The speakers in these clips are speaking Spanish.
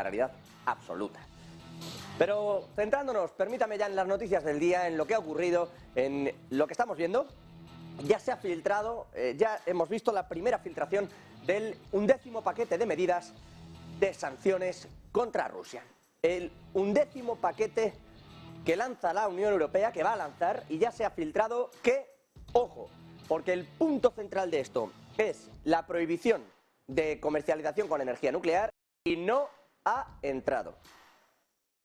realidad absoluta. Pero centrándonos, permítame ya en las noticias del día, en lo que ha ocurrido, en lo que estamos viendo, ya se ha filtrado, ya hemos visto la primera filtración del 11º paquete de medidas de sanciones contra Rusia. El 11º paquete que lanza la Unión Europea, que va a lanzar, y ya se ha filtrado que, ojo, porque el punto central de esto es la prohibición de comercialización con energía nuclear y no ha entrado.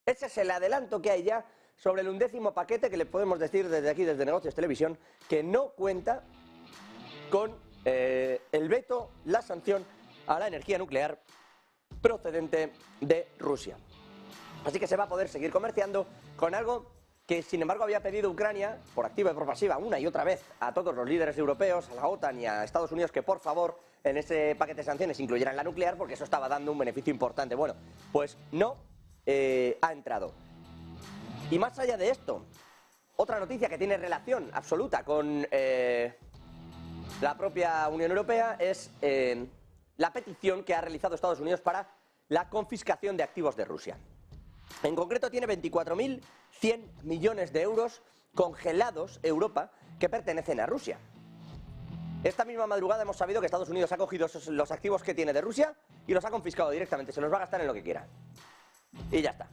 Ese es el adelanto que hay ya sobre el 11º paquete, que le podemos decir desde aquí, desde Negocios Televisión, que no cuenta con el veto, la sanción a la energía nuclear procedente de Rusia. Así que se va a poder seguir comerciando con algo que, sin embargo, había pedido Ucrania, por activa y por pasiva, una y otra vez, a todos los líderes europeos, a la OTAN y a Estados Unidos, que por favor en ese paquete de sanciones incluyeran la nuclear, porque eso estaba dando un beneficio importante. Bueno, pues no ha entrado. Y más allá de esto, otra noticia que tiene relación absoluta con la propia Unión Europea es la petición que ha realizado Estados Unidos para la confiscación de activos de Rusia. En concreto tiene 24.100 millones de euros congelados Europa que pertenecen a Rusia. Esta misma madrugada hemos sabido que Estados Unidos ha cogido los activos que tiene de Rusia y los ha confiscado directamente, se los va a gastar en lo que quiera. Y ya está.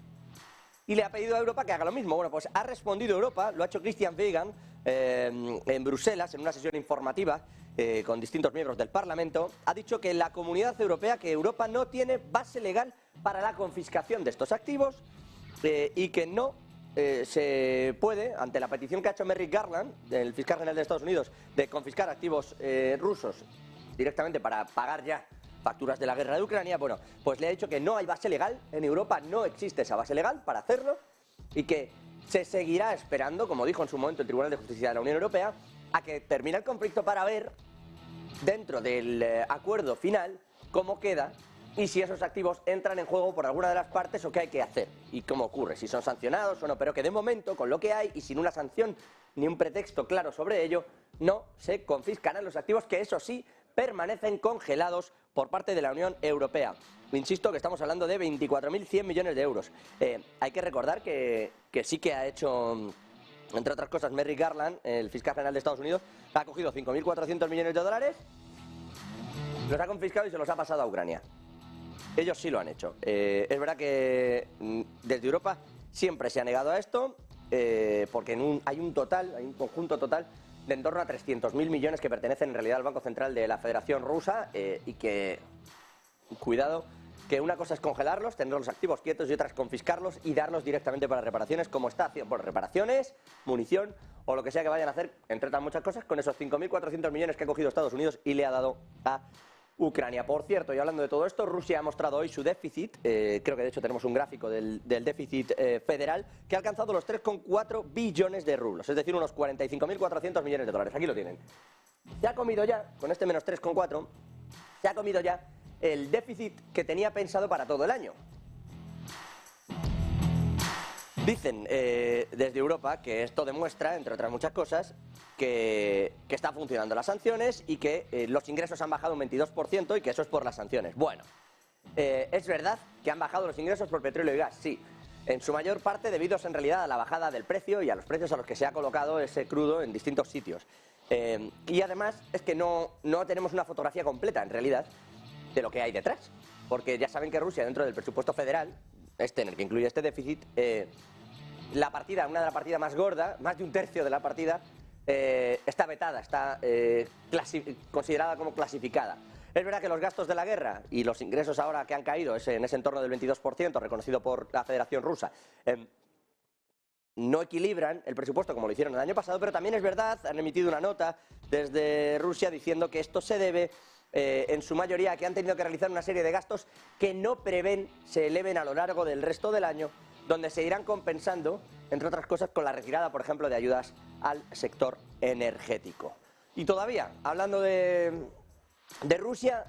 Y le ha pedido a Europa que haga lo mismo. Bueno, pues ha respondido Europa, lo ha hecho Christian Wegan en Bruselas, en una sesión informativa con distintos miembros del Parlamento. Ha dicho que la Comunidad Europea, que Europa no tiene base legal para la confiscación de estos activos y que no se puede, ante la petición que ha hecho Merrick Garland, el fiscal general de Estados Unidos, de confiscar activos rusos directamente para pagar ya facturas de la guerra de Ucrania, bueno, pues le ha dicho que no hay base legal, en Europa no existe esa base legal para hacerlo y que se seguirá esperando, como dijo en su momento el Tribunal de Justicia de la Unión Europea, a que termine el conflicto para ver, dentro del acuerdo final, cómo queda y si esos activos entran en juego por alguna de las partes o qué hay que hacer y cómo ocurre, si son sancionados o no, pero que de momento, con lo que hay y sin una sanción ni un pretexto claro sobre ello, no se confiscarán los activos, que eso sí, permanecen congelados por parte de la Unión Europea. Insisto que estamos hablando de 24.100 millones de euros. Hay que recordar que sí que ha hecho, entre otras cosas, Merrick Garland, el fiscal general de Estados Unidos, ha cogido 5.400 millones de dólares, los ha confiscado y se los ha pasado a Ucrania. Ellos sí lo han hecho. Es verdad que desde Europa siempre se ha negado a esto, porque hay un conjunto total de en torno a 300.000 millones que pertenecen en realidad al Banco Central de la Federación Rusa y que, cuidado, que una cosa es congelarlos, tener los activos quietos y otra es confiscarlos y darlos directamente para reparaciones, como está haciendo, por reparaciones, munición o lo que sea que vayan a hacer, entre otras muchas cosas, con esos 5.400 millones que ha cogido Estados Unidos y le ha dado a Ucrania. Por cierto, y hablando de todo esto, Rusia ha mostrado hoy su déficit, creo que de hecho tenemos un gráfico del déficit federal, que ha alcanzado los 3,4 billones de rublos, es decir, unos 45.400 millones de dólares. Aquí lo tienen. Se ha comido ya, con este menos 3,4, se ha comido ya el déficit que tenía pensado para todo el año. Dicen desde Europa que esto demuestra, entre otras muchas cosas, que están funcionando las sanciones y que los ingresos han bajado un 22% y que eso es por las sanciones. Bueno, es verdad que han bajado los ingresos por petróleo y gas, sí, en su mayor parte debidos en realidad a la bajada del precio y a los precios a los que se ha colocado ese crudo en distintos sitios. Y además es que no tenemos una fotografía completa, en realidad, de lo que hay detrás, porque ya saben que Rusia, dentro del presupuesto federal, en el que incluye este déficit, una de las partidas más gorda, más de un tercio de la partida, está vetada, está considerada como clasificada. Es verdad que los gastos de la guerra y los ingresos ahora que han caído es en ese entorno del 22%, reconocido por la Federación Rusa, no equilibran el presupuesto como lo hicieron el año pasado, pero también es verdad, han emitido una nota desde Rusia diciendo que esto se debe en su mayoría a que han tenido que realizar una serie de gastos que no prevén se eleven a lo largo del resto del año, donde se irán compensando, entre otras cosas, con la retirada, por ejemplo, de ayudas al sector energético. Y todavía, hablando de Rusia,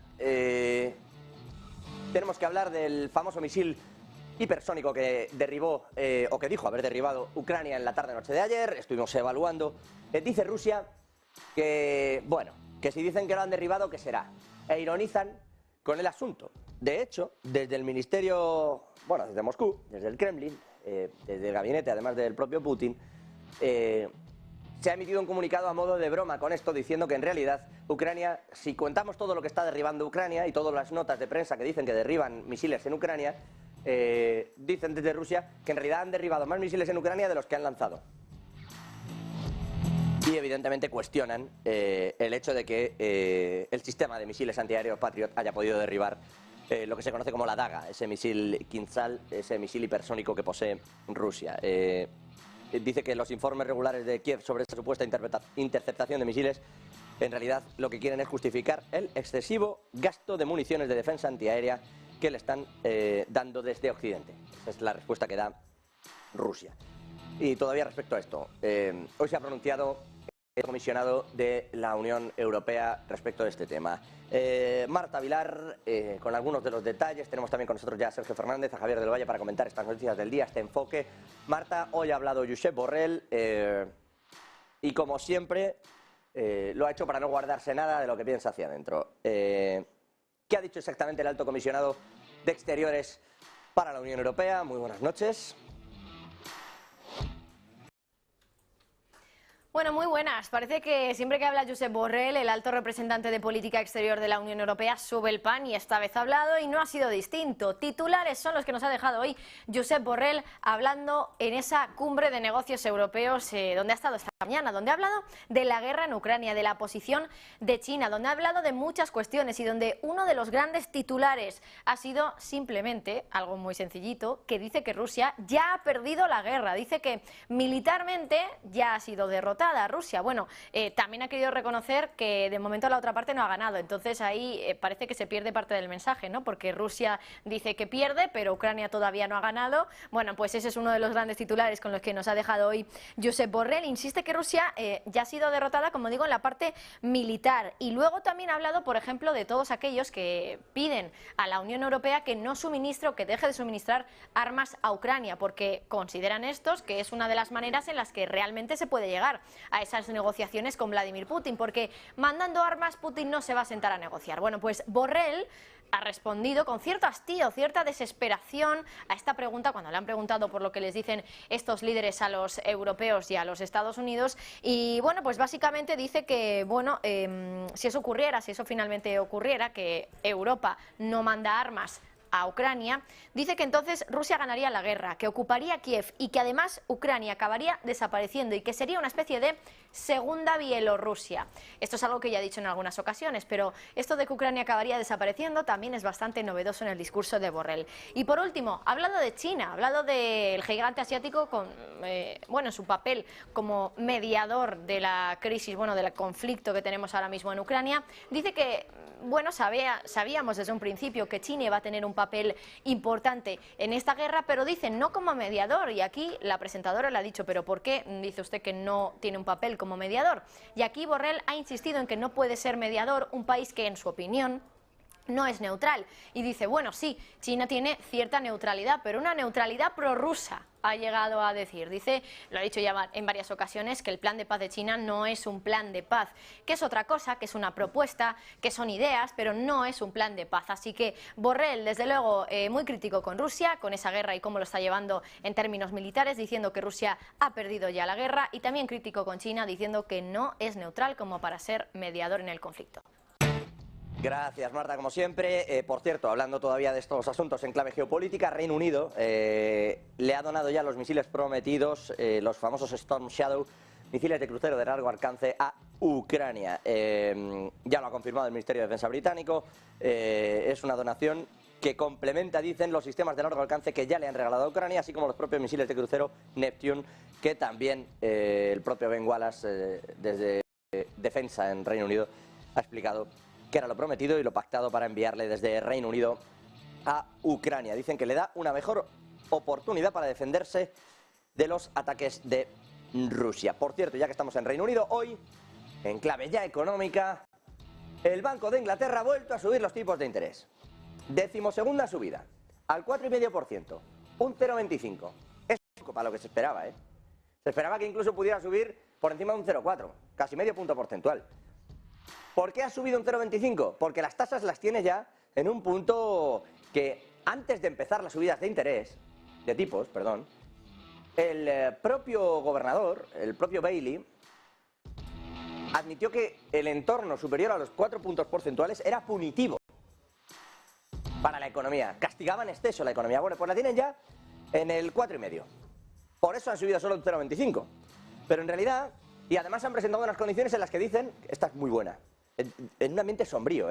tenemos que hablar del famoso misil hipersónico que derribó, o que dijo haber derribado Ucrania en la tarde-noche de ayer. Estuvimos evaluando. Dice Rusia que, bueno, que si dicen que lo han derribado, ¿qué será? E ironizan con el asunto. de hecho, desde el ministerio, bueno, desde Moscú, desde el Kremlin, desde el gabinete, además del propio Putin, se ha emitido un comunicado a modo de broma con esto, diciendo que en realidad Ucrania, si contamos todo lo que está derribando Ucrania y todas las notas de prensa que dicen que derriban misiles en Ucrania, dicen desde Rusia que en realidad han derribado más misiles en Ucrania de los que han lanzado. Y evidentemente cuestionan el hecho de que el sistema de misiles antiaéreos Patriot haya podido derribar lo que se conoce como la Daga, ese misil Kinzhal, ese misil hipersónico que posee Rusia. Dice que los informes regulares de Kiev sobre esta supuesta interceptación de misiles en realidad lo que quieren es justificar el excesivo gasto de municiones de defensa antiaérea que le están dando desde Occidente. Esa es la respuesta que da Rusia. Y todavía respecto a esto, hoy se ha pronunciado el comisionado de la Unión Europea respecto a este tema. Marta Vilar, con algunos de los detalles. Tenemos también con nosotros ya a Sergio Fernández, a Javier del Valle para comentar estas noticias del día, este enfoque. Marta, hoy ha hablado Josep Borrell y como siempre lo ha hecho para no guardarse nada de lo que piensa hacia adentro. ¿Qué ha dicho exactamente el alto comisionado de Exteriores para la Unión Europea? Muy buenas noches. Bueno, muy buenas. Parece que siempre que habla Josep Borrell, el alto representante de política exterior de la Unión Europea, sube el pan y esta vez ha hablado y no ha sido distinto. Titulares son los que nos ha dejado hoy Josep Borrell hablando en esa cumbre de negocios europeos donde ha estado esta mañana, donde ha hablado de la guerra en Ucrania, de la posición de China, donde ha hablado de muchas cuestiones y donde uno de los grandes titulares ha sido simplemente algo muy sencillito, que dice que Rusia ya ha perdido la guerra, dice que militarmente ya ha sido derrotada Rusia. Bueno, también ha querido reconocer que de momento la otra parte no ha ganado, entonces ahí parece que se pierde parte del mensaje, ¿no? Porque Rusia dice que pierde, pero Ucrania todavía no ha ganado. Bueno, pues ese es uno de los grandes titulares con los que nos ha dejado hoy Josep Borrell. Insiste que Rusia ya ha sido derrotada, como digo, en la parte militar. Y luego también ha hablado, por ejemplo, de todos aquellos que piden a la Unión Europea que no suministre o que deje de suministrar armas a Ucrania, porque consideran estos que es una de las maneras en las que realmente se puede llegar a esas negociaciones con Vladimir Putin, porque mandando armas Putin no se va a sentar a negociar. Bueno, pues Borrell ha respondido con cierto hastío, cierta desesperación a esta pregunta cuando le han preguntado por lo que les dicen estos líderes a los europeos y a los Estados Unidos. Y bueno, pues básicamente dice que, bueno, si eso ocurriera, si eso finalmente ocurriera, que Europa no manda armas a Ucrania, dice que entonces Rusia ganaría la guerra, que ocuparía Kiev y que además Ucrania acabaría desapareciendo y que sería una especie de segunda Bielorrusia. Esto es algo que ya he dicho en algunas ocasiones, pero esto de que Ucrania acabaría desapareciendo también es bastante novedoso en el discurso de Borrell. Y por último, ha hablado de China, ha hablado del gigante asiático con, bueno, su papel como mediador de la crisis, bueno, del conflicto que tenemos ahora mismo en Ucrania. Dice que, bueno, sabíamos desde un principio que China iba a tener un papel importante en esta guerra, pero dicen no como mediador, y aquí la presentadora le ha dicho, pero ¿por qué dice usted que no tiene un papel como mediador? Y aquí Borrell ha insistido en que no puede ser mediador un país que, en su opinión, no es neutral. Y dice, bueno, sí, China tiene cierta neutralidad, pero una neutralidad prorrusa, ha llegado a decir. Dice, lo ha dicho ya en varias ocasiones, que el plan de paz de China no es un plan de paz, que es otra cosa, que es una propuesta, que son ideas, pero no es un plan de paz. Así que Borrell, desde luego, muy crítico con Rusia, con esa guerra y cómo lo está llevando en términos militares, diciendo que Rusia ha perdido ya la guerra, y también crítico con China, diciendo que no es neutral como para ser mediador en el conflicto. Gracias, Marta, como siempre. Por cierto, hablando todavía de estos asuntos en clave geopolítica, Reino Unido le ha donado ya los misiles prometidos, los famosos Storm Shadow, misiles de crucero de largo alcance a Ucrania. Ya lo ha confirmado el Ministerio de Defensa británico. Es una donación que complementa, dicen, los sistemas de largo alcance que ya le han regalado a Ucrania, así como los propios misiles de crucero Neptune, que también el propio Ben Wallace, desde Defensa en Reino Unido, ha explicado que era lo prometido y lo pactado para enviarle desde Reino Unido a Ucrania. Dicen que le da una mejor oportunidad para defenderse de los ataques de Rusia. Por cierto, ya que estamos en Reino Unido, hoy, en clave ya económica, el Banco de Inglaterra ha vuelto a subir los tipos de interés. 12ª subida, al 4,5%, un 0,25. Es poco para lo que se esperaba, ¿eh? Se esperaba que incluso pudiera subir por encima de un 0,4, casi medio punto porcentual. ¿Por qué ha subido un 0,25? Porque las tasas las tiene ya en un punto que antes de empezar las subidas de tipos, el propio gobernador, el propio Bailey, admitió que el entorno superior a los 4 puntos porcentuales era punitivo para la economía, castigaba en exceso la economía. Bueno, pues la tienen ya en el 4,5. Por eso han subido solo un 0,25. Pero en realidad, y además han presentado unas condiciones en las que dicen, esta es muy buena, en un ambiente sombrío,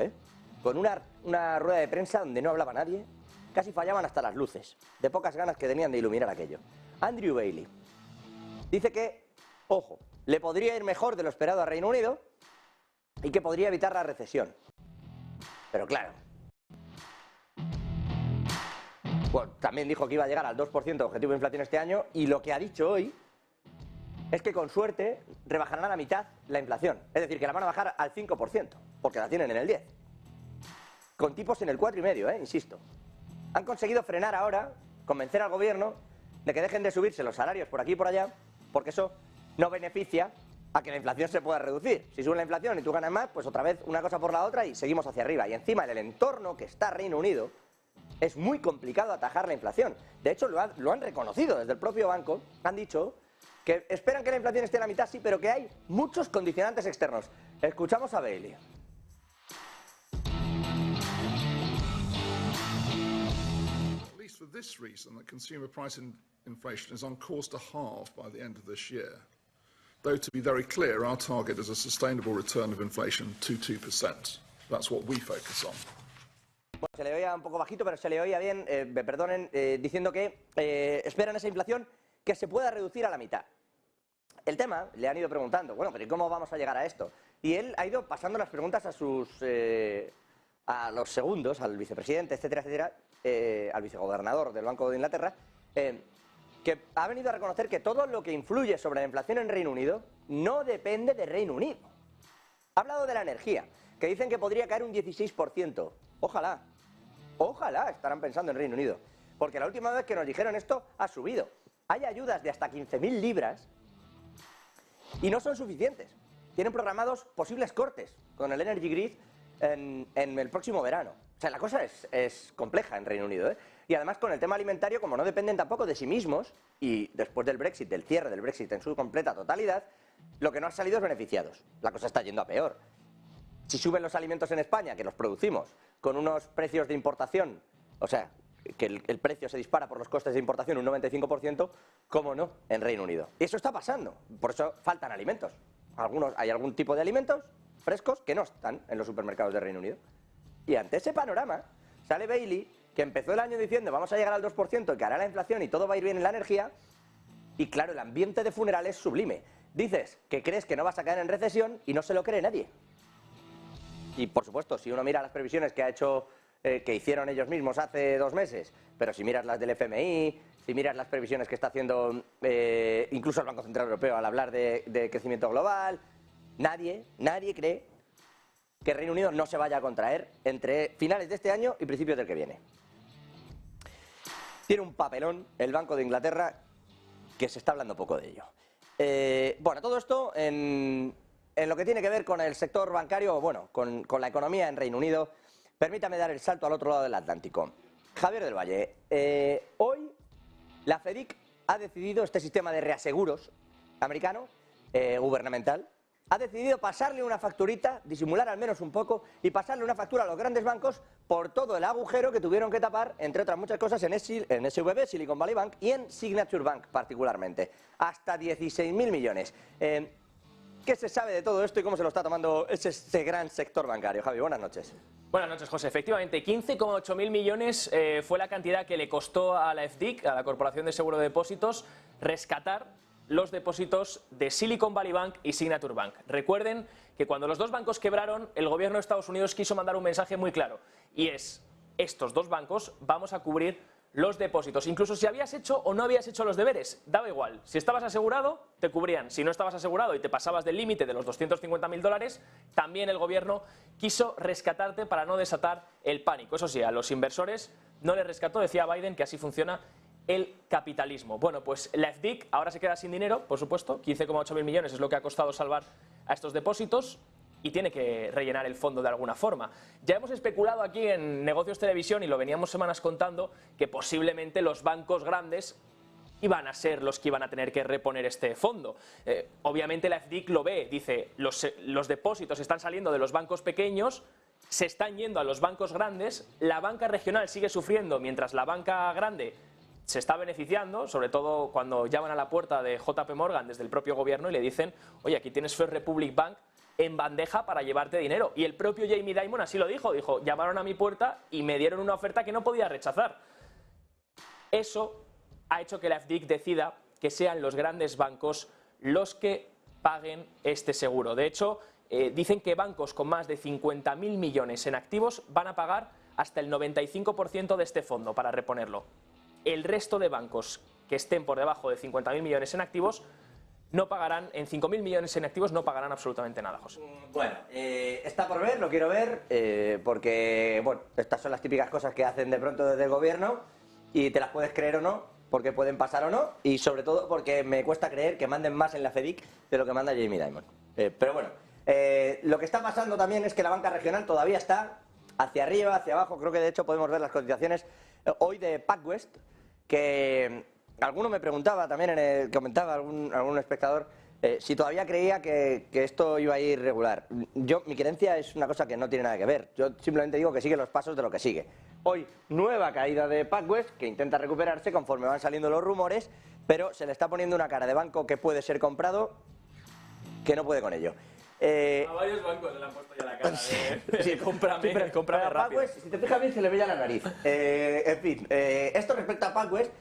con una rueda de prensa donde no hablaba nadie, casi fallaban hasta las luces, de pocas ganas que tenían de iluminar aquello. Andrew Bailey dice que, ojo, le podría ir mejor de lo esperado a Reino Unido y que podría evitar la recesión. Pero claro, bueno, también dijo que iba a llegar al 2% de objetivo de inflación este año, y lo que ha dicho hoy es que con suerte rebajarán a la mitad la inflación. Es decir, que la van a bajar al 5%, porque la tienen en el 10%. Con tipos en el 4,5, insisto. Han conseguido frenar ahora, convencer al gobierno de que dejen de subirse los salarios por aquí y por allá, porque eso no beneficia a que la inflación se pueda reducir. Si sube la inflación y tú ganas más, pues otra vez una cosa por la otra y seguimos hacia arriba. Y encima, en el entorno que está Reino Unido, es muy complicado atajar la inflación. De hecho, lo han reconocido desde el propio banco. Han dicho que esperan que la inflación esté a la mitad, sí, pero que hay muchos condicionantes externos. Escuchamos a Bailey. At least for this reason, that consumer price inflation is on course to halve by the end of this year. Though, to be very clear, our target is a sustainable return of inflation to 2%. That's what we focus on. Bueno, se le oía un poco bajito, pero se le oía bien, me perdonen, diciendo que esperan esa inflación que se pueda reducir a la mitad. El tema, le han ido preguntando, bueno, pero ¿y cómo vamos a llegar a esto? Y él ha ido pasando las preguntas a los segundos, al vicepresidente, etcétera, etcétera, al vicegobernador del Banco de Inglaterra, que ha venido a reconocer que todo lo que influye sobre la inflación en Reino Unido no depende de Reino Unido. Ha hablado de la energía, que dicen que podría caer un 16%. Ojalá, ojalá estarán pensando en Reino Unido, porque la última vez que nos dijeron esto ha subido. Hay ayudas de hasta 15.000 libras y no son suficientes. Tienen programados posibles cortes con el Energy Grid en el próximo verano. O sea, la cosa es compleja en Reino Unido, Y además con el tema alimentario, como no dependen tampoco de sí mismos, y después del Brexit, del cierre del Brexit en su completa totalidad, lo que no ha salido es beneficiados. La cosa está yendo a peor. Si suben los alimentos en España, que los producimos, con unos precios de importación, o sea, que el precio se dispara por los costes de importación un 95%, ¿cómo no? En Reino Unido. Y eso está pasando, por eso faltan alimentos. Hay algún tipo de alimentos frescos que no están en los supermercados de Reino Unido. Y ante ese panorama, sale Bailey, que empezó el año diciendo vamos a llegar al 2%, que hará la inflación y todo va a ir bien en la energía, y claro, el ambiente de funeral es sublime. Dices que crees que no vas a caer en recesión y no se lo cree nadie. Y por supuesto, si uno mira las previsiones que hicieron ellos mismos hace 2 meses, pero si miras las del FMI, si miras las previsiones que está haciendo incluso el Banco Central Europeo al hablar de crecimiento global, nadie cree que Reino Unido no se vaya a contraer entre finales de este año y principios del que viene. Tiene un papelón el Banco de Inglaterra que se está hablando poco de ello. Bueno, todo esto en lo que tiene que ver con el sector bancario, bueno, con la economía en Reino Unido. Permítame dar el salto al otro lado del Atlántico. Javier del Valle, hoy la FEDIC ha decidido, este sistema de reaseguros americano, gubernamental, ha decidido pasarle una facturita, disimular al menos un poco, y pasarle una factura a los grandes bancos por todo el agujero que tuvieron que tapar, entre otras muchas cosas, en SVB, Silicon Valley Bank, y en Signature Bank particularmente. Hasta 16.000 millones. ¿Qué se sabe de todo esto y cómo se lo está tomando ese gran sector bancario? Javi, buenas noches. Buenas noches, José. Efectivamente, 15,8 millones fue la cantidad que le costó a la FDIC, a la Corporación de Seguro de Depósitos, rescatar los depósitos de Silicon Valley Bank y Signature Bank. Recuerden que cuando los dos bancos quebraron, el gobierno de Estados Unidos quiso mandar un mensaje muy claro, y es, estos dos bancos vamos a cubrir los depósitos. Incluso si habías hecho o no habías hecho los deberes, daba igual. Si estabas asegurado, te cubrían. Si no estabas asegurado y te pasabas del límite de los $250.000, también el gobierno quiso rescatarte para no desatar el pánico. Eso sí, a los inversores no les rescató, decía Biden, que así funciona el capitalismo. Bueno, pues la FDIC ahora se queda sin dinero, por supuesto, 15,8 mil millones es lo que ha costado salvar a estos depósitos. y tiene que rellenar el fondo de alguna forma. Ya hemos especulado aquí en Negocios Televisión, y lo veníamos semanas contando, que posiblemente los bancos grandes iban a ser los que iban a tener que reponer este fondo. Obviamente la FDIC lo ve, dice, los depósitos están saliendo de los bancos pequeños, se están yendo a los bancos grandes, la banca regional sigue sufriendo mientras la banca grande se está beneficiando, sobre todo cuando llaman a la puerta de JP Morgan desde el propio gobierno y le dicen, oye, aquí tienes First Republic Bank en bandeja para llevarte dinero. Y el propio Jamie Dimon así lo dijo, llamaron a mi puerta y me dieron una oferta que no podía rechazar. Eso ha hecho que la FDIC decida que sean los grandes bancos los que paguen este seguro. De hecho, dicen que bancos con más de 50.000 millones en activos van a pagar hasta el 95% de este fondo para reponerlo. El resto de bancos que estén por debajo de 50.000 millones en activos no pagarán, en 5.000 millones en activos no pagarán absolutamente nada, José. Bueno, está por ver, lo quiero ver, porque bueno, estas son las típicas cosas que hacen de pronto desde el gobierno y te las puedes creer o no, porque pueden pasar o no, y sobre todo porque me cuesta creer que manden más en la FDIC de lo que manda Jamie Dimon. Pero bueno, lo que está pasando también es que la banca regional todavía está hacia arriba, hacia abajo. Creo que de hecho podemos ver las cotizaciones hoy de PacWest, que alguno me preguntaba también, comentaba algún espectador, si todavía creía que esto iba a ir regular. Mi creencia es una cosa que no tiene nada que ver. Yo simplemente digo que sigue los pasos de lo que sigue. Hoy, nueva caída de PacWest, que intenta recuperarse conforme van saliendo los rumores, pero se le está poniendo una cara de banco que puede ser comprado, que no puede con ello. A varios bancos se le han puesto ya la cara de cómprame rápido. PacWest, si te fijas bien, se le ve ya la nariz. En fin, esto respecto a PacWest.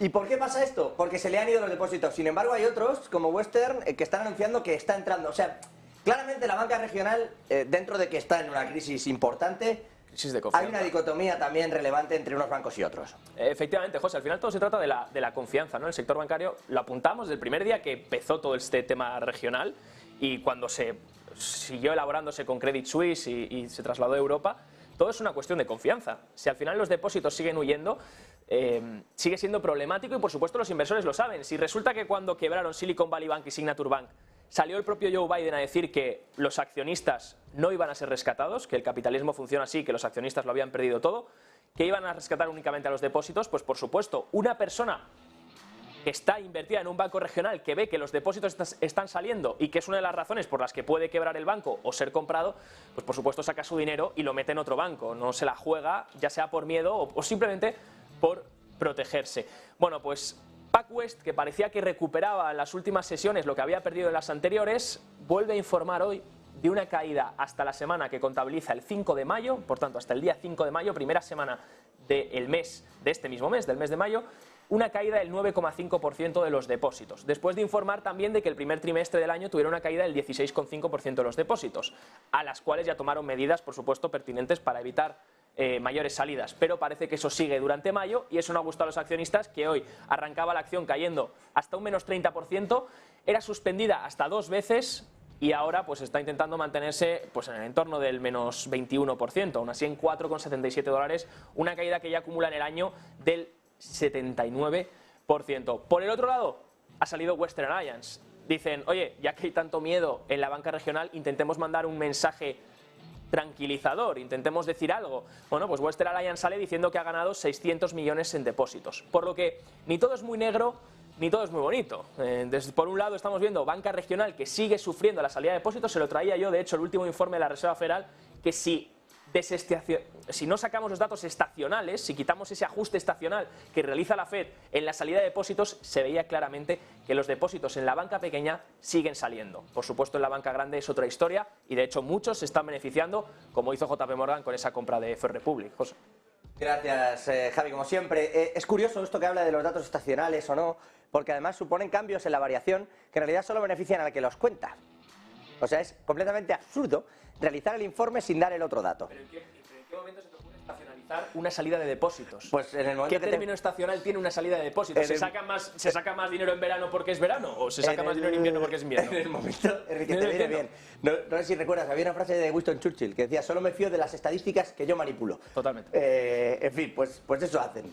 ¿Y por qué pasa esto? Porque se le han ido los depósitos. Sin embargo, hay otros, como Western, que están anunciando que está entrando. O sea, claramente la banca regional, dentro de que está en una crisis importante, hay una dicotomía también relevante entre unos bancos y otros. Efectivamente, José, al final todo se trata de la confianza, ¿no? El sector bancario lo apuntamos desde el primer día que empezó todo este tema regional y cuando se siguió elaborándose con Credit Suisse y se trasladó a Europa. Todo es una cuestión de confianza. Si al final los depósitos siguen huyendo, sigue siendo problemático y por supuesto los inversores lo saben. Si resulta que cuando quebraron Silicon Valley Bank y Signature Bank salió el propio Joe Biden a decir que los accionistas no iban a ser rescatados, que el capitalismo funciona así, que los accionistas lo habían perdido todo, que iban a rescatar únicamente a los depósitos, pues por supuesto una persona que está invertida en un banco regional, que ve que los depósitos están saliendo y que es una de las razones por las que puede quebrar el banco o ser comprado, pues por supuesto saca su dinero y lo mete en otro banco, no se la juega, ya sea por miedo o simplemente por protegerse. Bueno, pues PacWest, que parecía que recuperaba en las últimas sesiones lo que había perdido en las anteriores, vuelve a informar hoy de una caída hasta la semana que contabiliza el 5 de mayo, por tanto hasta el día 5 de mayo, primera semana del mes, de este mismo mes, del mes de mayo, una caída del 9,5% de los depósitos, después de informar también de que el primer trimestre del año tuviera una caída del 16,5% de los depósitos, a las cuales ya tomaron medidas, por supuesto, pertinentes para evitar mayores salidas, pero parece que eso sigue durante mayo y eso no ha gustado a los accionistas, que hoy arrancaba la acción cayendo hasta un menos 30%, era suspendida hasta 2 veces y ahora pues está intentando mantenerse pues en el entorno del menos 21%, aún así en $4,77, una caída que ya acumula en el año del 79%. Por el otro lado, ha salido Western Alliance. Dicen, oye, ya que hay tanto miedo en la banca regional, intentemos mandar un mensaje tranquilizador, intentemos decir algo. Bueno, pues Western Alliance sale diciendo que ha ganado 600 millones en depósitos. Por lo que ni todo es muy negro, ni todo es muy bonito. Por un lado estamos viendo banca regional que sigue sufriendo la salida de depósitos. Se lo traía yo, de hecho, el último informe de la Reserva Federal, que si no sacamos los datos estacionales, si quitamos ese ajuste estacional que realiza la Fed en la salida de depósitos, se veía claramente que los depósitos en la banca pequeña siguen saliendo. Por supuesto, en la banca grande es otra historia y de hecho muchos se están beneficiando, como hizo JP Morgan con esa compra de First Republic. José. Gracias, Javi, como siempre. Es curioso esto que habla de los datos estacionales o no, porque además suponen cambios en la variación que en realidad solo benefician al que los cuenta. O sea, es completamente absurdo realizar el informe sin dar el otro dato. ¿Pero en qué momento se te ocurre estacionalizar una salida de depósitos? Pues en el momento ¿Qué término estacional tiene una salida de depósitos? ¿Se saca más dinero en verano porque es verano? ¿O se saca más dinero en invierno porque es invierno? En el momento en el que te viene bien. No sé si recuerdas, había una frase de Winston Churchill que decía, solo me fío de las estadísticas que yo manipulo. Totalmente. En fin, pues eso hacen,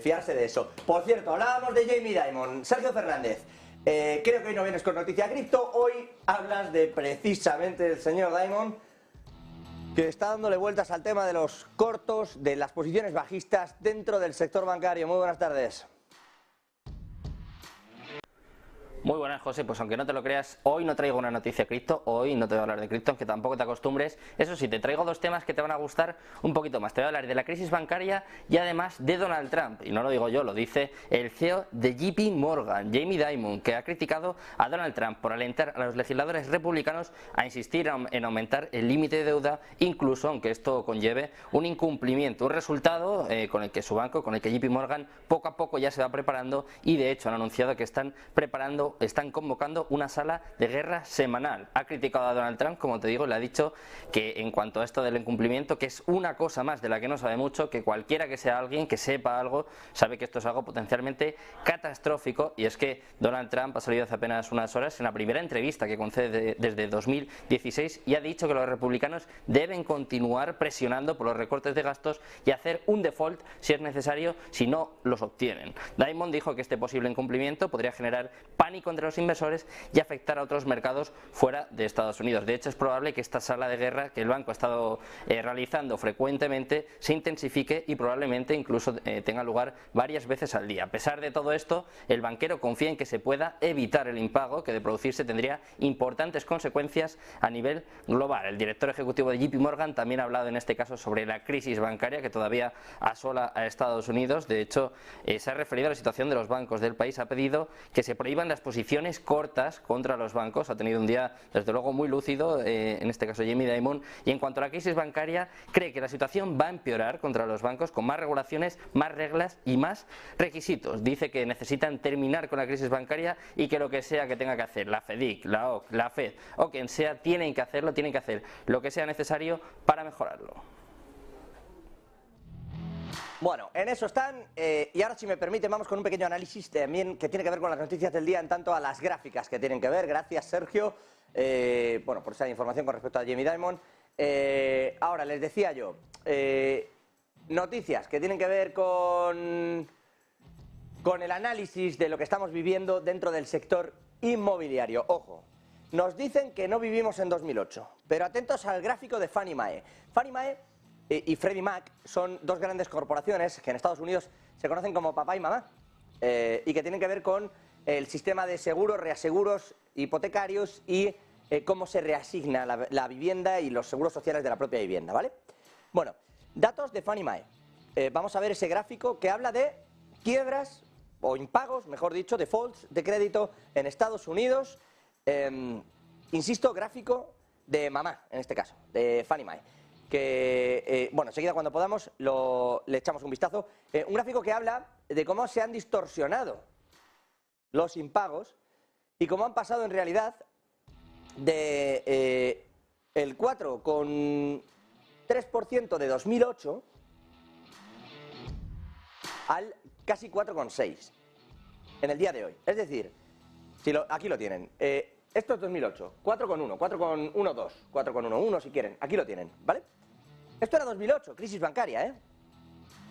fiarse de eso. Por cierto, hablábamos de Jamie Dimon. Sergio Fernández. Creo que hoy no vienes con noticia cripto, hoy hablas de precisamente el señor Diamond, que está dándole vueltas al tema de los cortos, de las posiciones bajistas dentro del sector bancario. Muy buenas tardes. Muy buenas, José. Pues aunque no te lo creas, hoy no traigo una noticia cripto, hoy no te voy a hablar de cripto, aunque tampoco te acostumbres. Eso sí, te traigo dos temas que te van a gustar un poquito más. Te voy a hablar de la crisis bancaria y además de Donald Trump. Y no lo digo yo, lo dice el CEO de JP Morgan, Jamie Dimon, que ha criticado a Donald Trump por alentar a los legisladores republicanos a insistir en aumentar el límite de deuda, incluso aunque esto conlleve un incumplimiento, un resultado con el que su banco, con el que JP Morgan poco a poco ya se va preparando, y de hecho han anunciado que están convocando una sala de guerra semanal. Ha criticado a Donald Trump, como te digo, le ha dicho que en cuanto a esto del incumplimiento, que es una cosa más de la que no sabe mucho, que cualquiera que sea alguien que sepa algo, sabe que esto es algo potencialmente catastrófico. Y es que Donald Trump ha salido hace apenas unas horas en la primera entrevista que concede desde 2016 y ha dicho que los republicanos deben continuar presionando por los recortes de gastos y hacer un default si es necesario, si no los obtienen. Diamond dijo que este posible incumplimiento podría generar pánico entre los inversores y afectar a otros mercados fuera de Estados Unidos. De hecho, es probable que esta sala de guerra que el banco ha estado realizando frecuentemente se intensifique y probablemente incluso tenga lugar varias veces al día. A pesar de todo esto, el banquero confía en que se pueda evitar el impago, que de producirse tendría importantes consecuencias a nivel global. El director ejecutivo de JP Morgan también ha hablado en este caso sobre la crisis bancaria que todavía asola a Estados Unidos. De hecho, se ha referido a la situación de los bancos del país, ha pedido que se prohíban las posiciones cortas contra los bancos. Ha tenido un día desde luego muy lúcido, en este caso Jamie Dimon, y en cuanto a la crisis bancaria cree que la situación va a empeorar contra los bancos con más regulaciones, más reglas y más requisitos. Dice que necesitan terminar con la crisis bancaria y que lo que sea que tenga que hacer la FEDIC, la OCC, la FED o quien sea, tienen que hacerlo, tienen que hacer lo que sea necesario para mejorarlo. Bueno, en eso están, y ahora si me permite vamos con un pequeño análisis también que tiene que ver con las noticias del día en tanto a las gráficas que tienen que ver. Gracias, Sergio, bueno, por esa información con respecto a Jamie Dimon. Ahora, les decía yo, noticias que tienen que ver con el análisis de lo que estamos viviendo dentro del sector inmobiliario. Ojo, nos dicen que no vivimos en 2008, pero atentos al gráfico de Fannie Mae. Fannie Mae y Freddie Mac son dos grandes corporaciones que en Estados Unidos se conocen como papá y mamá, y que tienen que ver con el sistema de seguros, reaseguros hipotecarios y cómo se reasigna la vivienda y los seguros sociales de la propia vivienda, ¿vale? Bueno, datos de Fannie Mae. Vamos a ver ese gráfico que habla de quiebras o impagos, mejor dicho, defaults de crédito en Estados Unidos. Insisto, gráfico de mamá, en este caso, de Fannie Mae. Que, bueno, enseguida cuando podamos le echamos un vistazo. Un gráfico que habla de cómo se han distorsionado los impagos y cómo han pasado en realidad de el 4,3% de 2008 al casi 4,6% en el día de hoy. Es decir, aquí lo tienen. Esto es 2008, 4,1, 4,12, 4,11 si quieren. Aquí lo tienen, ¿vale? Esto era 2008, crisis bancaria, ¿eh?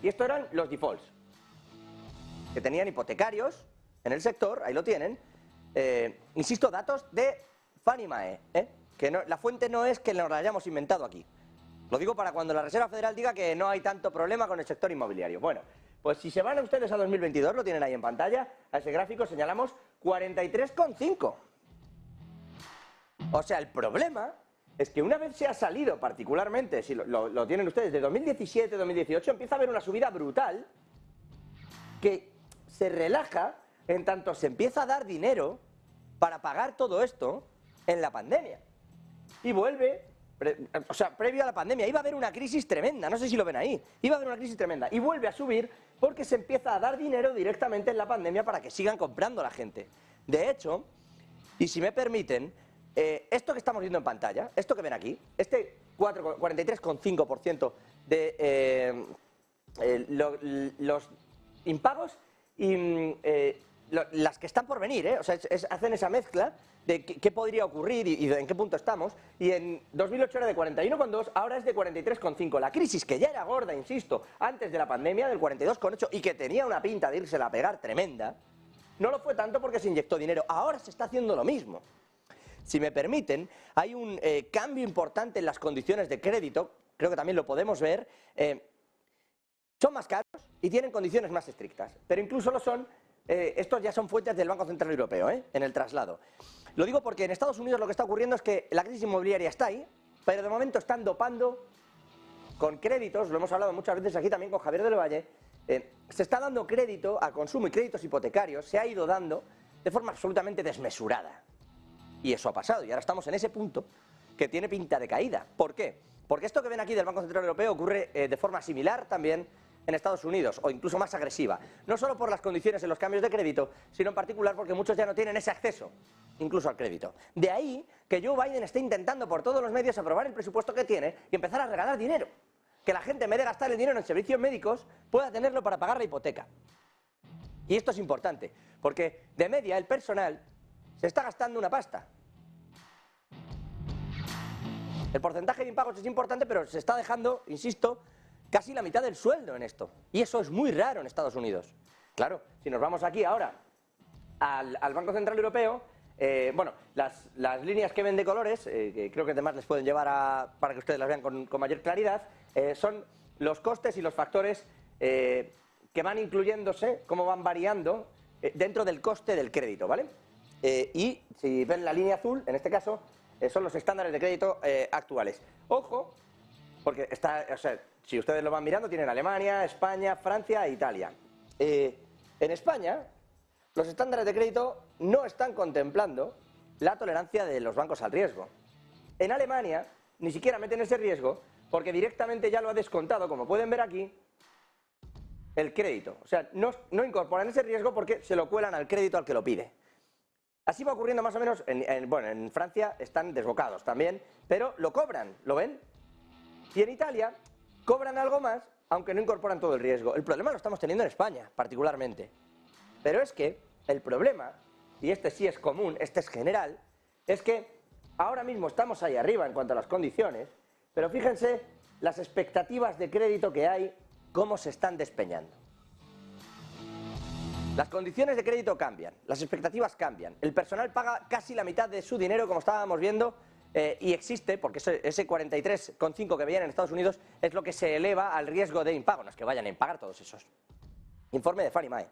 Y esto eran los defaults, que tenían hipotecarios en el sector, ahí lo tienen. Insisto, datos de Fannie Mae, que no, la fuente no es que nos la hayamos inventado aquí. Lo digo para cuando la Reserva Federal diga que no hay tanto problema con el sector inmobiliario. Bueno, pues si se van a ustedes a 2022, lo tienen ahí en pantalla, a ese gráfico señalamos 43,5. O sea, el problema es que una vez se ha salido particularmente, si lo tienen ustedes, de 2017, 2018, empieza a haber una subida brutal que se relaja en tanto se empieza a dar dinero para pagar todo esto en la pandemia. Y vuelve, o sea, previo a la pandemia, iba a haber una crisis tremenda, no sé si lo ven ahí, iba a haber una crisis tremenda, y vuelve a subir porque se empieza a dar dinero directamente en la pandemia para que sigan comprando la gente. De hecho, y si me permiten, esto que estamos viendo en pantalla, esto que ven aquí, este 43,5% de los impagos y las que están por venir, o sea, hacen esa mezcla de qué podría ocurrir y en qué punto estamos, y en 2008 era de 41,2, ahora es de 43,5. La crisis, que ya era gorda, insisto, antes de la pandemia, del 42,8, y que tenía una pinta de írsela a pegar tremenda, No lo fue tanto porque se inyectó dinero. Ahora se está haciendo lo mismo. Si me permiten, hay un cambio importante en las condiciones de crédito, creo que también lo podemos ver. Son más caros y tienen condiciones más estrictas, pero incluso lo son, estos ya son fuentes del Banco Central Europeo, en el traslado. Lo digo porque en Estados Unidos lo que está ocurriendo es que la crisis inmobiliaria está ahí, pero de momento están dopando con créditos, lo hemos hablado muchas veces aquí también con Javier del Valle, se está dando crédito a consumo y créditos hipotecarios, se ha ido dando de forma absolutamente desmesurada. Y eso ha pasado, y ahora estamos en ese punto que tiene pinta de caída. ¿Por qué? Porque esto que ven aquí del Banco Central Europeo ocurre de forma similar también en Estados Unidos, o incluso más agresiva. No solo por las condiciones en los cambios de crédito, sino en particular porque muchos ya no tienen ese acceso, incluso al crédito. De ahí que Joe Biden esté intentando por todos los medios aprobar el presupuesto que tiene y empezar a regalar dinero. Que la gente, en vez de gastar el dinero en servicios médicos, pueda tenerlo para pagar la hipoteca. Y esto es importante, porque de media el personal se está gastando una pasta. El porcentaje de impagos es importante, pero se está dejando, insisto, casi la mitad del sueldo en esto. Y eso es muy raro en Estados Unidos. Claro, si nos vamos aquí ahora al Banco Central Europeo, bueno, las líneas que ven de colores, que creo que además les pueden llevar para que ustedes las vean con mayor claridad, son los costes y los factores que van incluyéndose, cómo van variando dentro del coste del crédito, ¿vale? Y si ven la línea azul, en este caso, son los estándares de crédito actuales. Ojo, porque si ustedes lo van mirando, tienen Alemania, España, Francia e Italia. En España, los estándares de crédito no están contemplando la tolerancia de los bancos al riesgo. En Alemania, ni siquiera meten ese riesgo, porque directamente ya lo ha descontado, como pueden ver aquí, el crédito. O sea, no incorporan ese riesgo porque se lo cuelan al crédito al que lo pide. Así va ocurriendo más o menos, en Francia están desbocados también, pero lo cobran, ¿lo ven? Y en Italia cobran algo más, aunque no incorporan todo el riesgo. El problema lo estamos teniendo en España, particularmente. Pero es que el problema, y este sí es común, este es general, es que ahora mismo estamos ahí arriba en cuanto a las condiciones, pero fíjense las expectativas de crédito que hay, cómo se están despeñando. Las condiciones de crédito cambian, las expectativas cambian, el personal paga casi la mitad de su dinero, como estábamos viendo, y existe, porque ese 43,5 que veían en Estados Unidos es lo que se eleva al riesgo de impago, no es que vayan a impagar todos esos. Informe de Fannie Mae.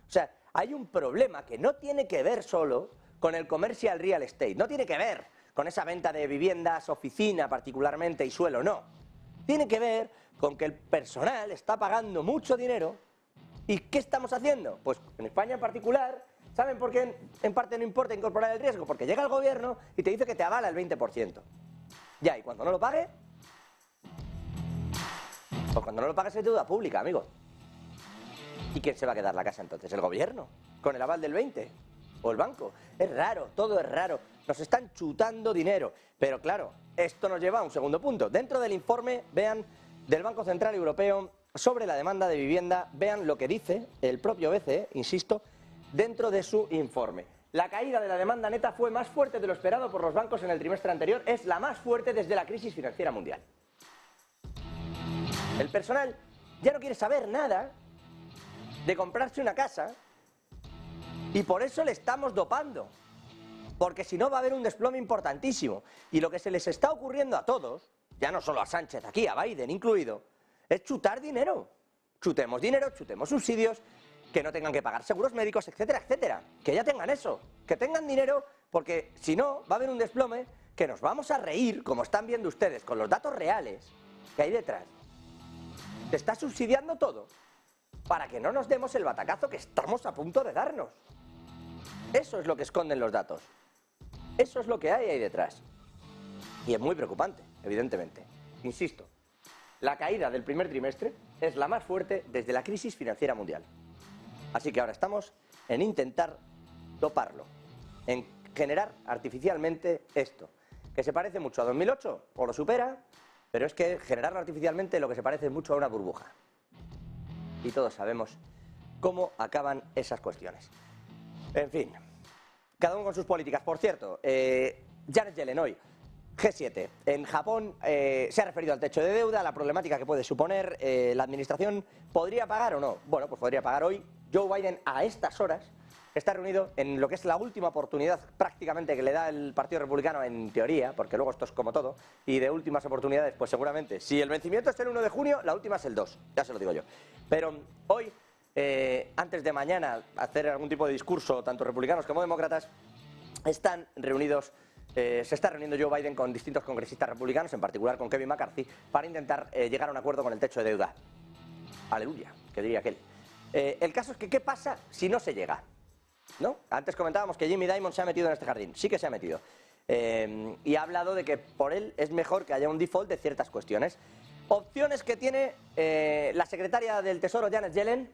O sea, hay un problema que no tiene que ver solo con el commercial real estate, no tiene que ver con esa venta de viviendas, oficina particularmente y suelo, no. Tiene que ver con que el personal está pagando mucho dinero. ¿Y qué estamos haciendo? Pues en España en particular, ¿saben por qué en parte no importa incorporar el riesgo? Porque llega el gobierno y te dice que te avala el 20%. Ya, y cuando no lo pague, pues cuando no lo pague es deuda pública, amigo. ¿Y quién se va a quedar la casa entonces? ¿El gobierno? ¿Con el aval del 20%? ¿O el banco? Es raro, todo es raro. Nos están chutando dinero. Pero claro, esto nos lleva a un segundo punto. Dentro del informe, vean, del Banco Central Europeo sobre la demanda de vivienda, vean lo que dice el propio BCE, insisto, dentro de su informe. La caída de la demanda neta fue más fuerte de lo esperado por los bancos en el trimestre anterior, es la más fuerte desde la crisis financiera mundial. El personal ya no quiere saber nada de comprarse una casa y por eso le estamos dopando, porque si no va a haber un desplome importantísimo. Y lo que se les está ocurriendo a todos, ya no solo a Sánchez aquí, a Biden incluido, es chutar dinero. Chutemos dinero, chutemos subsidios, que no tengan que pagar seguros médicos, etcétera, etcétera. Que ya tengan eso, que tengan dinero, porque si no va a haber un desplome que nos vamos a reír, como están viendo ustedes, con los datos reales que hay detrás. Se está subsidiando todo para que no nos demos el batacazo que estamos a punto de darnos. Eso es lo que esconden los datos. Eso es lo que hay ahí detrás. Y es muy preocupante, evidentemente. Insisto, la caída del primer trimestre es la más fuerte desde la crisis financiera mundial. Así que ahora estamos en intentar doparlo, en generar artificialmente esto, que se parece mucho a 2008, o lo supera, pero es que generarlo artificialmente lo que se parece mucho a una burbuja. Y todos sabemos cómo acaban esas cuestiones. En fin, cada uno con sus políticas. Por cierto, Janet Yellen hoy, G7. En Japón se ha referido al techo de deuda, a la problemática que puede suponer. La administración podría pagar o no. Bueno, pues podría pagar hoy. Joe Biden a estas horas está reunido en lo que es la última oportunidad prácticamente que le da el Partido Republicano en teoría, porque luego esto es como todo, y de últimas oportunidades, pues seguramente, si el vencimiento es el 1 de junio, la última es el 2, ya se lo digo yo. Pero hoy, antes de mañana, hacer algún tipo de discurso, tanto republicanos como demócratas, están reunidos. Se está reuniendo Joe Biden con distintos congresistas republicanos, en particular con Kevin McCarthy, para intentar llegar a un acuerdo con el techo de deuda. Aleluya, que diría aquel. El caso es que, ¿qué pasa si no se llega? ¿No? Antes comentábamos que Jamie Dimon se ha metido en este jardín. Sí que se ha metido. Y ha hablado de que por él es mejor que haya un default de ciertas cuestiones. Opciones que tiene la secretaria del Tesoro, Janet Yellen,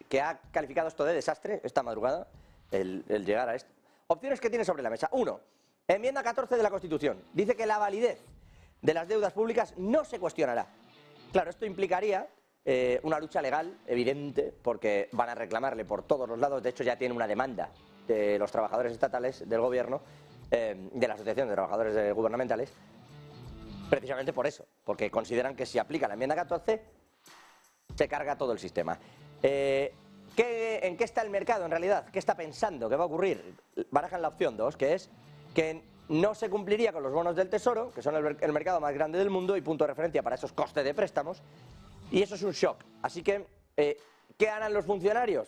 que ha calificado esto de desastre esta madrugada, el llegar a esto. Opciones que tiene sobre la mesa. 1. Enmienda 14 de la Constitución. Dice que la validez de las deudas públicas no se cuestionará. Claro, esto implicaría una lucha legal evidente, porque van a reclamarle por todos los lados. De hecho, ya tiene una demanda de los trabajadores estatales del gobierno, de la Asociación de Trabajadores Gubernamentales, precisamente por eso, porque consideran que si aplica la enmienda 14, se carga todo el sistema. ¿En qué está el mercado en realidad? ¿Qué está pensando? ¿Qué va a ocurrir? Barajan la opción 2, que es que no se cumpliría con los bonos del Tesoro, que son el mercado más grande del mundo y punto de referencia para esos costes de préstamos, y eso es un shock. Así que, ¿qué harán los funcionarios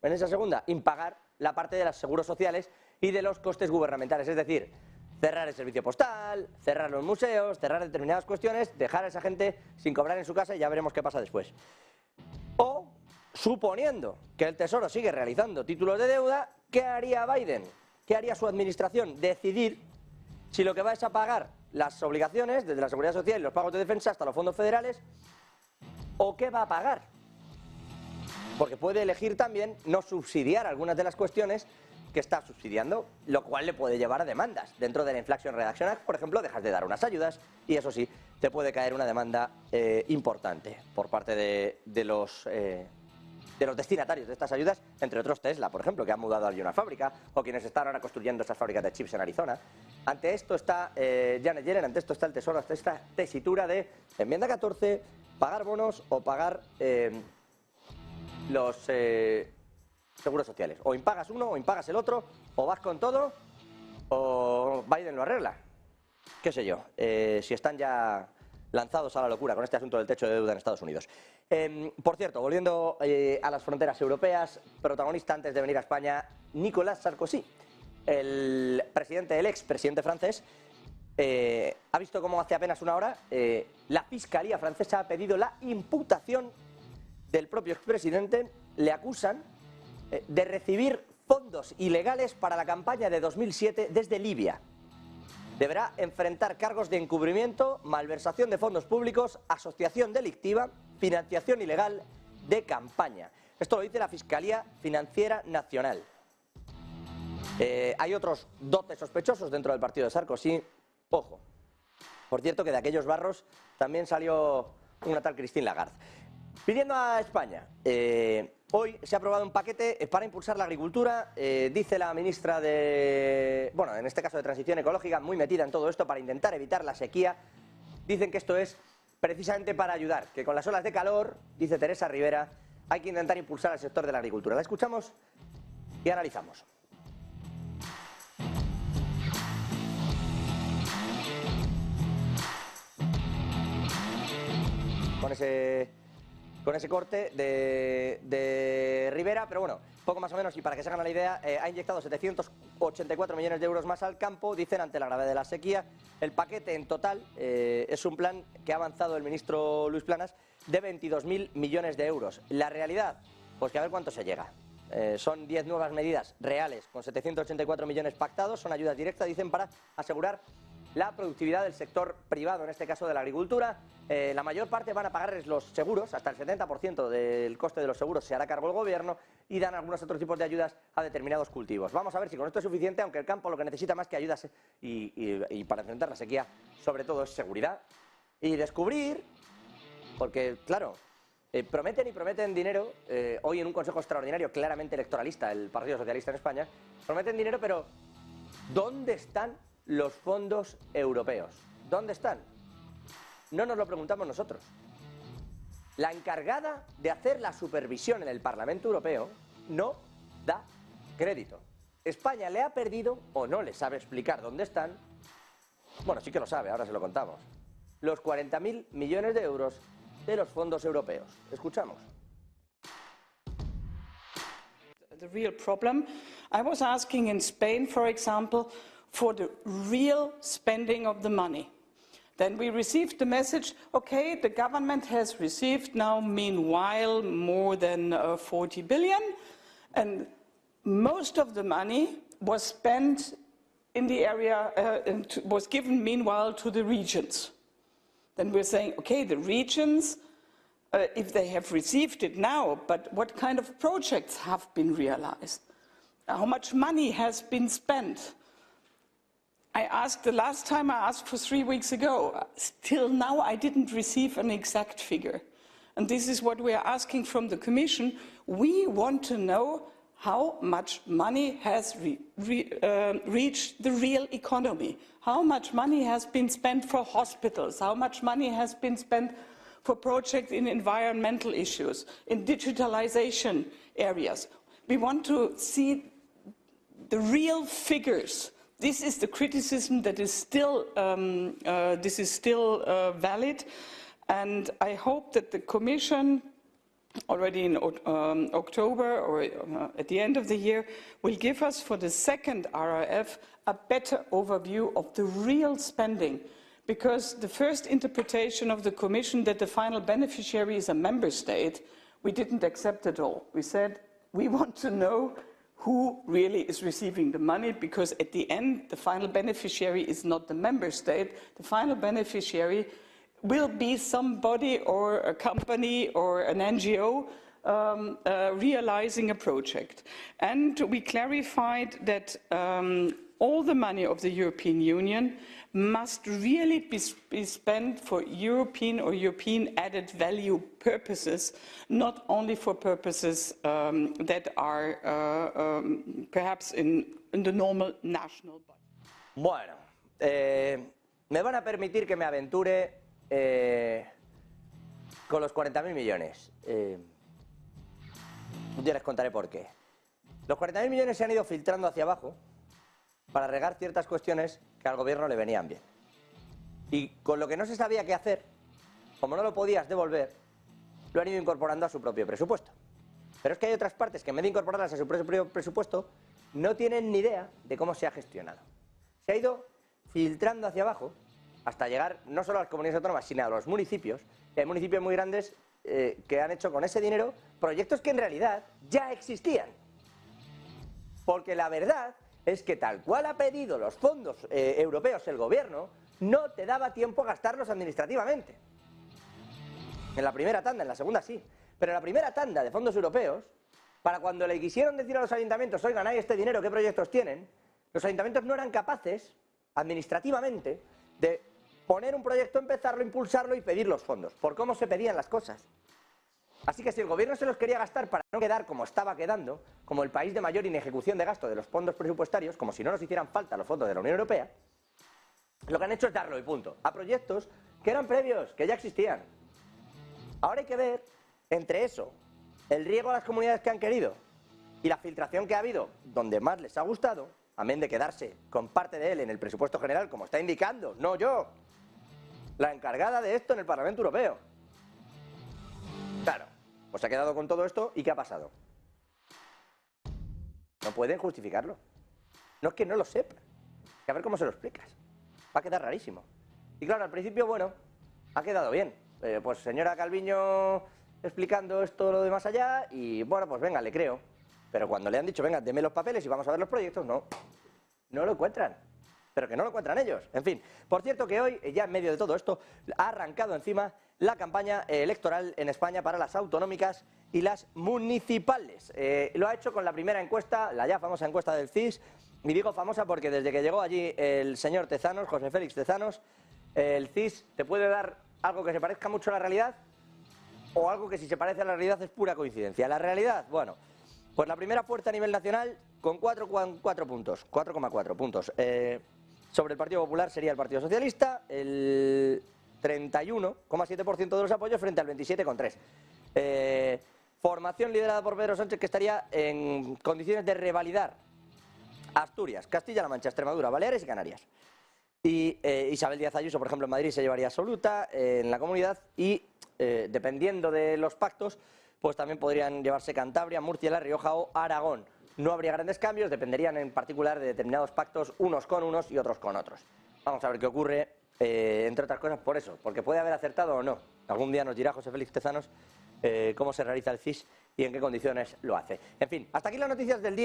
en esa segunda? Impagar la parte de los seguros sociales y de los costes gubernamentales, es decir, cerrar el servicio postal, cerrar los museos, cerrar determinadas cuestiones, dejar a esa gente sin cobrar en su casa y ya veremos qué pasa después. O, suponiendo que el Tesoro sigue realizando títulos de deuda, ¿qué haría Biden? ¿Qué haría su administración? Decidir si lo que va es a pagar las obligaciones desde la Seguridad Social y los pagos de defensa hasta los fondos federales, o qué va a pagar. Porque puede elegir también no subsidiar algunas de las cuestiones que está subsidiando, lo cual le puede llevar a demandas. Dentro de la Inflation Reduction Act, por ejemplo, dejas de dar unas ayudas y eso sí, te puede caer una demanda importante por parte de los destinatarios de estas ayudas, entre otros Tesla, por ejemplo, que han mudado allí una fábrica, o quienes están ahora construyendo esas fábricas de chips en Arizona. Ante esto está Janet Yellen, ante esto está el Tesoro, ante esta tesitura de enmienda 14, pagar bonos o pagar los seguros sociales. O impagas uno o impagas el otro, o vas con todo, o Biden lo arregla. Qué sé yo, si están ya lanzados a la locura con este asunto del techo de deuda en Estados Unidos. Por cierto, volviendo a las fronteras europeas, protagonista antes de venir a España, Nicolas Sarkozy, el expresidente francés, ha visto cómo hace apenas una hora la Fiscalía francesa ha pedido la imputación del propio expresidente. Le acusan de recibir fondos ilegales para la campaña de 2007 desde Libia. Deberá enfrentar cargos de encubrimiento, malversación de fondos públicos, asociación delictiva, financiación ilegal de campaña. Esto lo dice la Fiscalía Financiera Nacional. Hay otros 12 sospechosos dentro del partido de Sarkozy. Ojo. Por cierto, que de aquellos barros también salió una tal Christine Lagarde. Pidiendo a España, hoy se ha aprobado un paquete para impulsar la agricultura, dice la ministra en este caso de Transición Ecológica, muy metida en todo esto para intentar evitar la sequía. Dicen que esto es precisamente para ayudar, que con las olas de calor, dice Teresa Rivera, hay que intentar impulsar al sector de la agricultura. La escuchamos y analizamos. Con ese corte de Rivera, pero bueno, poco más o menos, y para que se hagan la idea, ha inyectado 784 millones de euros más al campo, dicen, ante la gravedad de la sequía. El paquete en total es un plan que ha avanzado el ministro Luis Planas de 22.000 millones de euros. La realidad, pues que a ver cuánto se llega. Son 10 nuevas medidas reales, con 784 millones pactados, son ayudas directas, dicen, para asegurar la productividad del sector privado, en este caso de la agricultura. La mayor parte van a pagarles los seguros, hasta el 70% del coste de los seguros se hará cargo el gobierno, y dan algunos otros tipos de ayudas a determinados cultivos. Vamos a ver si con esto es suficiente, aunque el campo lo que necesita más que ayudas y para enfrentar la sequía, sobre todo, es seguridad y descubrir, porque claro, prometen y prometen dinero. Hoy en un consejo extraordinario claramente electoralista, el Partido Socialista en España, prometen dinero, pero ¿dónde están los fondos europeos? ¿Dónde están? No nos lo preguntamos nosotros. La encargada de hacer la supervisión en el Parlamento Europeo no da crédito. España le ha perdido, o no le sabe explicar dónde están, bueno, sí que lo sabe, ahora se lo contamos, los 40.000 millones de euros de los fondos europeos. Escuchamos. The real problem. I was asking in Spain, for example, for the real spending of the money. Then we received the message, okay, the government has received now, meanwhile, more than 40 billion, and most of the money was spent in the area, was given meanwhile to the regions. Then we're saying, okay, the regions, if they have received it now, but what kind of projects have been realized? How much money has been spent? I asked, the last time I asked for 3 weeks ago, still now I didn't receive an exact figure. And this is what we are asking from the Commission. We want to know how much money has reached the real economy, how much money has been spent for hospitals, how much money has been spent for projects in environmental issues, in digitalization areas. We want to see the real figures. This is the criticism that is still, valid, and I hope that the Commission, already in October or at the end of the year, will give us for the second RRF a better overview of the real spending. Because the first interpretation of the Commission that the final beneficiary is a member state, we didn't accept at all. We said we want to know who really is receiving the money, because at the end the final beneficiary is not the member state. The final beneficiary will be somebody or a company or an NGO realizing a project. And we clarified that all the money of the European Union must really be spent for European or European added value purposes, not only for purposes that are perhaps in the normal national budget. Bueno, me van a permitir que me aventure con los 40.000 millones. Ya les contaré por qué. Los 40.000 millones se han ido filtrando hacia abajo para regar ciertas cuestiones que al gobierno le venían bien. Y con lo que no se sabía qué hacer, como no lo podías devolver, lo han ido incorporando a su propio presupuesto. Pero es que hay otras partes que en vez de incorporarlas a su propio presupuesto, no tienen ni idea de cómo se ha gestionado. Se ha ido filtrando hacia abajo hasta llegar no solo a las comunidades autónomas, sino a los municipios. Y hay municipios muy grandes que han hecho con ese dinero proyectos que en realidad ya existían. Porque la verdad es que tal cual ha pedido los fondos europeos el gobierno, no te daba tiempo a gastarlos administrativamente. En la primera tanda, en la segunda sí. Pero en la primera tanda de fondos europeos, para cuando le quisieron decir a los ayuntamientos, oigan, hay este dinero, ¿qué proyectos tienen?, los ayuntamientos no eran capaces, administrativamente, de poner un proyecto, empezarlo, impulsarlo y pedir los fondos, por cómo se pedían las cosas. Así que si el gobierno se los quería gastar para no quedar como estaba quedando, como el país de mayor inejecución de gasto de los fondos presupuestarios, como si no nos hicieran falta los fondos de la Unión Europea, lo que han hecho es darlo y punto, a proyectos que eran previos, que ya existían. Ahora hay que ver, entre eso, el riego a las comunidades que han querido y la filtración que ha habido, donde más les ha gustado, amén de quedarse con parte de él en el presupuesto general, como está indicando, no yo, la encargada de esto en el Parlamento Europeo. Claro, pues se ha quedado con todo esto y ¿qué ha pasado? No pueden justificarlo. No es que no lo sepan. Que a ver cómo se lo explicas. Va a quedar rarísimo. Y claro, al principio, bueno, ha quedado bien. Pues señora Calviño explicando esto, lo de más allá, y bueno, pues venga, le creo. Pero cuando le han dicho, venga, deme los papeles y vamos a ver los proyectos, no lo encuentran. Pero que no lo encuentran ellos. En fin, por cierto que hoy, ya en medio de todo esto, ha arrancado encima la campaña electoral en España para las autonómicas y las municipales. Lo ha hecho con la primera encuesta, la ya famosa encuesta del CIS, y digo famosa porque desde que llegó allí el señor Tezanos, José Félix Tezanos, el CIS te puede dar algo que se parezca mucho a la realidad o algo que si se parece a la realidad es pura coincidencia. La realidad, bueno, pues la primera fuerza a nivel nacional con 4,4 puntos, 4,4 puntos. Sobre el Partido Popular sería el Partido Socialista, el 31,7% de los apoyos frente al 27,3%. formación liderada por Pedro Sánchez que estaría en condiciones de revalidar Asturias, Castilla-La Mancha, Extremadura, Baleares y Canarias. Y Isabel Díaz Ayuso, por ejemplo, en Madrid se llevaría absoluta en la comunidad y, dependiendo de los pactos, pues también podrían llevarse Cantabria, Murcia, La Rioja o Aragón. No habría grandes cambios, dependerían en particular de determinados pactos, unos con unos y otros con otros. Vamos a ver qué ocurre, entre otras cosas por eso, porque puede haber acertado o no. Algún día nos dirá José Félix Tezanos cómo se realiza el CIS y en qué condiciones lo hace. En fin, hasta aquí las noticias del día.